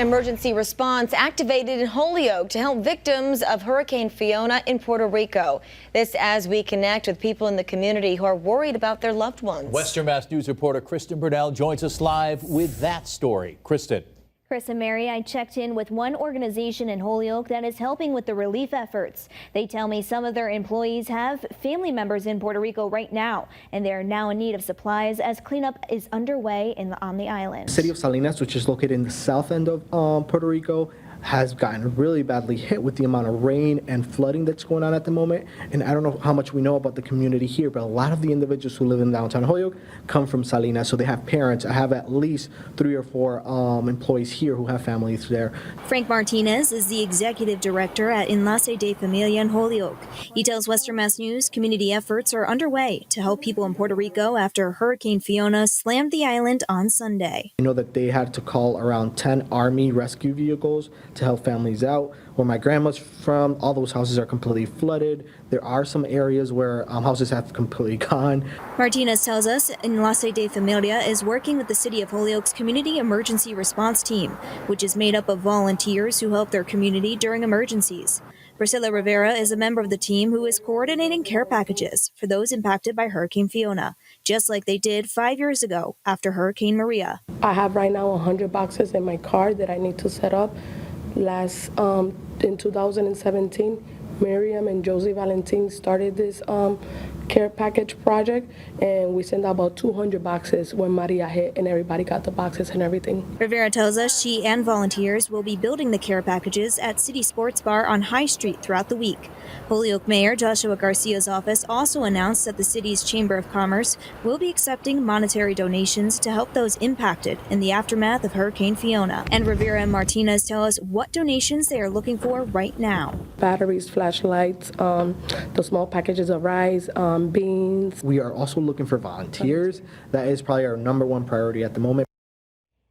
Emergency response activated in Holyoke to help victims of Hurricane Fiona in Puerto Rico. This as we connect with people in the community who are worried about their loved ones. Western Mass News reporter Kristen Burnell joins us live with that story. Kristen. Chris and Mary, I checked in with one organization in Holyoke that is helping with the relief efforts. They tell me some of their employees have family members in Puerto Rico right now, and they are now in need of supplies as cleanup is underway on the island. The city of Salinas, which is located in the south end of Puerto Rico, has gotten really badly hit with the amount of rain and flooding that's going on at the moment. And I don't know how much we know about the community here, but a lot of the individuals who live in downtown Holyoke come from Salinas, so they have parents. I have at least 3 or 4 employees here who have families there. Frank Martinez is the executive director at Enlace de Familia in Holyoke. He tells Western Mass News community efforts are underway to help people in Puerto Rico after Hurricane Fiona slammed the island on Sunday. I know that they had to call around 10 Army rescue vehicles to help families out. Where my grandma's from, all those houses are completely flooded. There are some areas where houses have completely gone. Martinez tells us Enlace de Familia is working with the City of Holyoke's Community Emergency Response Team, which is made up of volunteers who help their community during emergencies. Priscilla Rivera is a member of the team who is coordinating care packages for those impacted by Hurricane Fiona, just like they did 5 years ago after Hurricane Maria. I have right now 100 boxes in my car that I need to set up. In 2017, Miriam and Josie Valentin started this care package project, and we sent out about 200 boxes when Maria hit, and everybody got the boxes and everything. Rivera tells us she and volunteers will be building the care packages at City Sports Bar on High Street throughout the week. Holyoke Mayor Joshua Garcia's office also announced that the city's Chamber of Commerce will be accepting monetary donations to help those impacted in the aftermath of Hurricane Fiona. And Rivera and Martinez tell us what donations they are looking for right now. Batteries, flashlights, the small packages of rice, beans. We are also looking for volunteers. That is probably our #1 priority at the moment.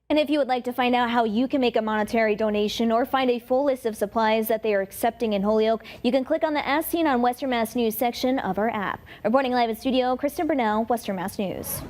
And if you would like to find out how you can make a monetary donation or find a full list of supplies that they are accepting in Holyoke, you can click on the As Seen on Western Mass News section of our app. Reporting live in studio, Kristen Burnell, Western Mass News.